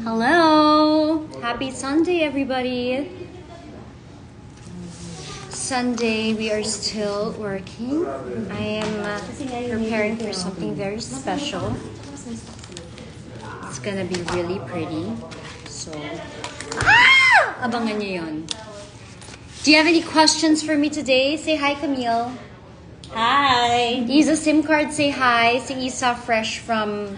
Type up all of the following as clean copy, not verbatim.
Hello! Happy Sunday, everybody! Sunday, we are still working. I am preparing for something very special. It's gonna be really pretty. So, abangan nyo yun. Do you have any questions for me today? Say hi, Camille. Hi! Isa SIM card, say hi. Si Isa fresh from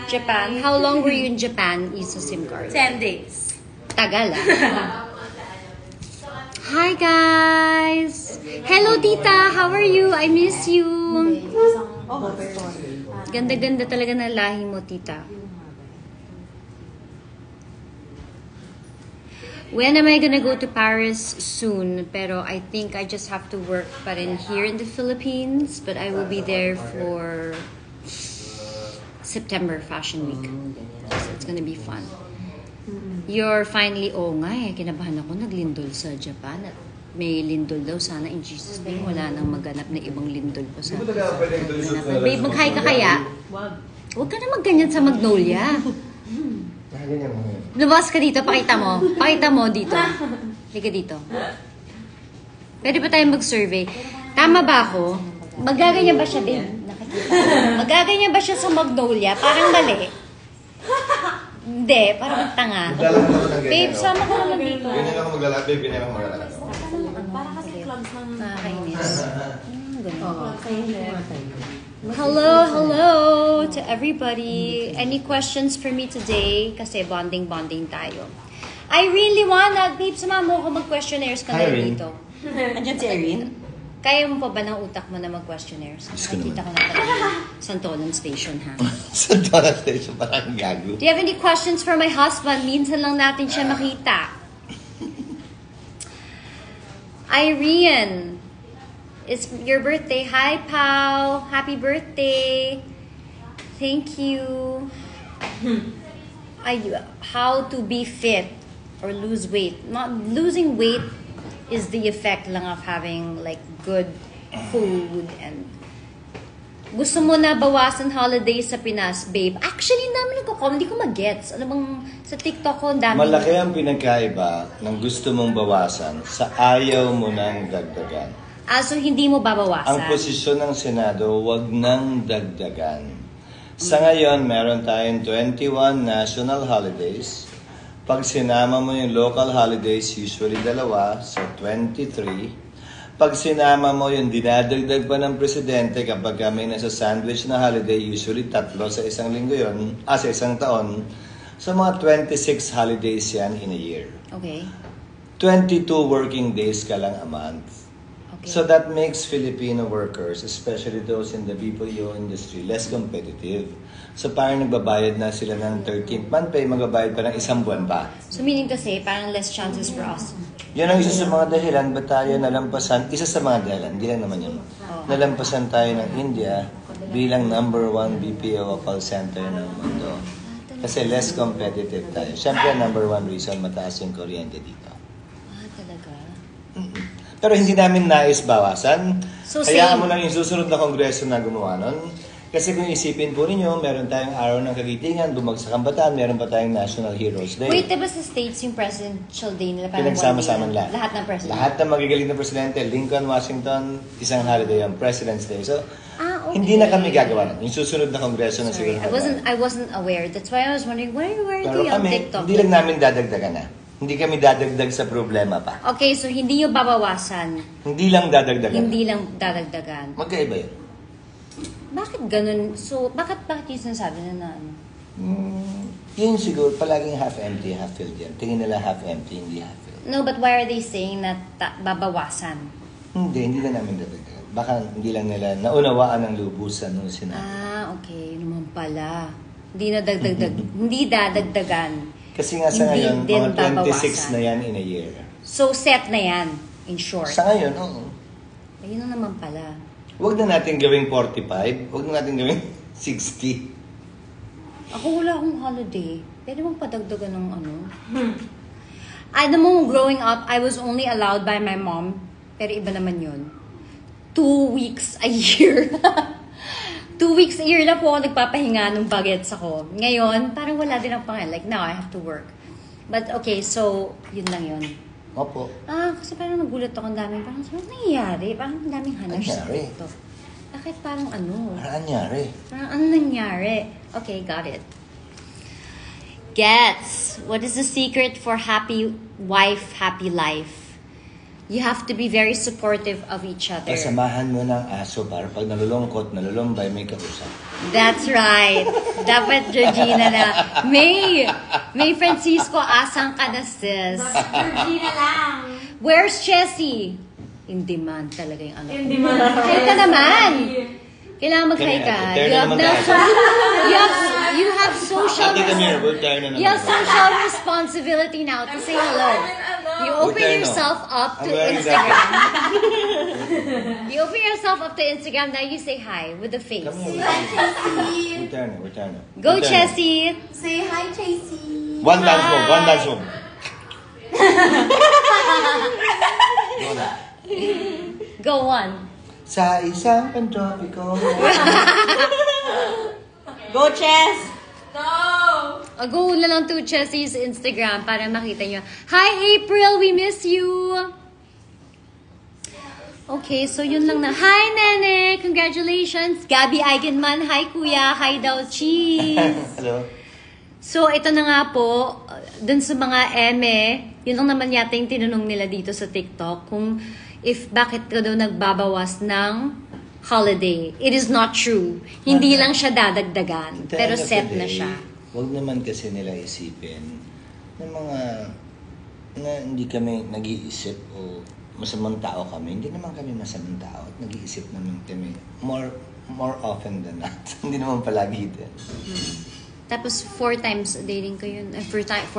Japan. How long were you in Japan, Isa SIM card? 10 days. Tagal ah. Hi guys! Hello tita! How are you? I miss you! Ganda-ganda talaga na lahi mo, tita. When am I gonna go to Paris? Soon. Pero I think I just have to work pa rin here in the Philippines. But I will be there for September Fashion Week. So it's gonna be fun. You're finally, kinabahan ako, naglindol sa Japan. At may lindol daw, sana in Jesus name, wala nang maganap na ibang lindol pa sa Babe, mag-hi ka kaya? Huwag ka na magganyan sa Magnolia. Lumabas ka dito, pakita mo. Pakita mo dito. Liga dito. Pwede pa tayo mag-survey. Tama ba ako? Magaganyan ba siya, babe? Magaganyan ba siya sa Magnolia? Parang mali. Hindi, parang tanga. Babe, sama ko naman dito. Ganyan ako maglalakad, babe. Ganyan ako maglalakad. Para kasi clubs ng... Nakakainis. Hello to everybody. Any questions for me today? Kasi bonding tayo. I really wanna, babe, sama mo ako mag-questionnaires ka na dito. Andiyan si Irene? Kaya mo pa ba ng utak mo na mag-questionnaires? Nakita ko na talaga. Santolan Station, ha? Santolan Station, parang gago. Do you have any questions for my husband? Minsan lang natin siya makita. Irene, it's your birthday. Hi, Pao. Happy birthday. Thank you. How to be fit or lose weight? Not losing weight is the effect lang of having like good food and gusto mo na bawasan holidays sa Pinas, babe. Actually, dami nagko-comment, hindi ko mag-gets. Ano bang sa TikTok ko, dami. Malaki ang pinagkaiba ng gusto mong bawasan sa ayaw mo nang dagdagan. So hindi mo babawasan? Ang posisyon ng Senado, wag nang dagdagan. Sa ngayon, meron tayong 21 national holidays. Pag sinama mo yung local holidays, usually dalawa, so 23. Pag sinama mo yung dinadagdag pa ng presidente kapag may nasa sandwich na holiday, usually 3 sa isang linggo yun, sa isang taon. So mga 26 holidays yan in a year. Okay. 22 working days ka lang a month. Okay. So that makes Filipino workers, especially those in the BPO industry, less competitive. So parang nagbabayad na sila ng 13th month pay, magbabayad pa ng isang buwan pa. So meaning to say, parang less chances for us. Yun ang isa sa mga dahilan ba't tayo nalampasan, isa sa mga dahilan, hindi lang naman yun. Nalampasan tayo ng India bilang #1 BPO call center ng mundo. Kasi less competitive tayo. Siyempre, #1 reason, mataas yung kuryente dito. Talaga? Pero hindi namin nais bawasan. So, Hayaan mo lang yung susunod na kongreso na gumawa nun. Kasi kung isipin po ninyo, meron tayong araw ng kagitingan, bumagsak ang bataan, meron pa tayong National Heroes Day. Wait, diba sa States yung Presidential Day nila? Pinagsama-sama lahat. Lahat ng president? Lahat ng magagaling na presidente, Lincoln, Washington, isang holiday yung President's Day. So, okay. Hindi na kami gagawa nun. Yung susunod na kongreso na siguro. I wasn't aware. That's why I was wondering, why are Pero you on kami, TikTok? hindi lang namin dadagdagan na. Hindi kami dadagdag sa problema pa. Okay, so hindi nyo babawasan. Hindi lang dadagdagan. Hindi lang dadagdagan. Magkaiba yun. Bakit ganun? So, bakit yung sinasabi na ano? Yun siguro, palaging half empty, half filled yan. Tingin nila half empty, hindi half filled. No, but why are they saying na babawasan? Hindi na namin dadagdagan. Baka hindi lang nila naunawaan ng lubusan nung sinabi. Okay. Naman pala. Hindi na dagdagdag. Hindi dadagdagan. Kasi nga sa ngayon, Hindi din mga 26 babawasan. na yan in a year. So, set na yan, in short. Sa ngayon, oo. Ayun na naman pala. Huwag na natin gawing 45. Huwag na natin gawing 60. Ako wala akong holiday. Pwede mong padagdagan ng ano? Alam mo, growing up, I was only allowed by my mom. Pero iba naman yun. 2 weeks a year. 2 weeks a year na po ako nagpapahinga nung bagets ako. Ngayon, parang wala din ang pangalan. Like, now I have to work. But okay, so, yun lang yun. Opo. Kasi parang nagulat ako ang daming, parang, ano nangyayari? Parang ang daming hanas sa Nangyari? ito. Bakit parang ano? Ano nangyari? Parang ano nangyari? Okay, got it. Gets, what is the secret for happy wife, happy life? You have to be very supportive of each other. Pasamahan mo ng aso para pag nalulungkot, nalulumbay, may kausap. That's right. Dapat, Georgina na. May Francisco, asang ka na, sis. Georgina lang. Where's Jessie? In demand talaga yung ano. In demand. Hi ka naman. Kailangan mag-hi ka. You have social You have social responsibility now to say hello. You open yourself up to Instagram. You open yourself up to Instagram, now you say hi with the face. Return. Go, Chessie. Say hi, Tracy. One dance move. Go on. Sa isang pantropiko. Go, Chess. Go na lang to Chessie's Instagram para makita nyo. Hi, April! We miss you! Okay, so yun lang na. Hi, Nene! Congratulations! Gabby Eigenman. Hi, Kuya! Hi daw, cheese! Hello. So, ito na nga po, dun sa mga eme, yun lang naman yata yung tinanong nila dito sa TikTok, kung bakit ka daw nagbabawas ng holiday. It is not true. Hindi lang siya dadagdagan, pero set na siya. Huwag naman kasi nila isipin ng mga na hindi kami nag-iisip o masamang tao kami. Hindi naman kami masamang tao at nag-iisip naman kami more often than not. Hindi naman palagi din. Tapos 4 times a day din kayo. 4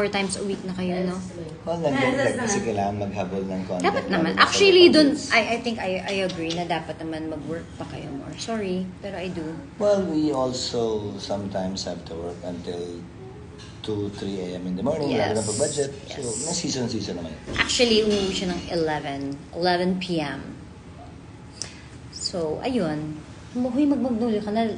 times a week na kayo, no? Well, nandiyan kasi kailangan maghabol ng content. Dapat naman. Actually, dun, I think I agree na dapat naman mag-work pa kayo more. Sorry, pero I do. Well, we also sometimes have to work until 2-3 a.m. in the morning. Yes. Lalo na pag-budget. Yes. So, may season naman. Actually, umuwi siya ng 11 p.m. So, ayun. Huy, magmagnolia ka na.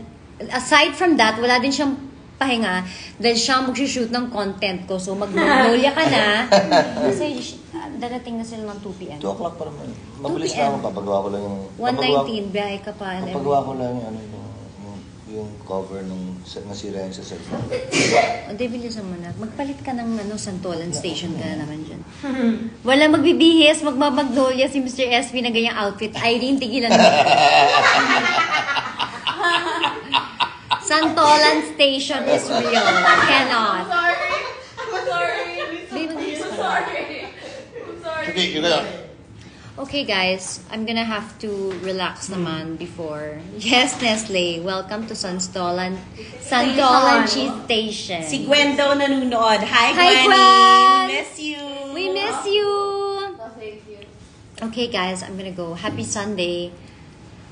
Aside from that, wala din siyang pahinga dahil siya mag-shoot ng content ko. So, magmagnolia ka na. Kasi darating na sila ng 2 p.m. 2 o'clock pa naman. Mabilis 2 na p.m. ako. Papagawa ko lang yung... 1:19, biyahe ka pa. Papagawa ko lang yung cover nung nasira yung sa cellphone. O, di, bilisan mo na. Magpalit ka ng Santolan Station ka na naman dyan. Wala magbibihis, magmamagnolia si Mr. SB na ganyang outfit. Irene, tigilan mo. Santolan Station is real. Cannot. I'm sorry. Okay, you go. Okay, guys. I'm gonna have to relax naman before. Yes, Nestle. Welcome to Santolan Cheese Station. Si Gwen daw nanonood. Hi, Gwen! We miss you. We miss you! Okay, guys. I'm gonna go. Happy Sunday.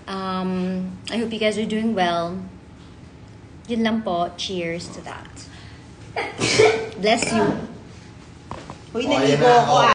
I hope you guys are doing well. Yun lang po. Cheers to that. Bless you. Uy, naligo ako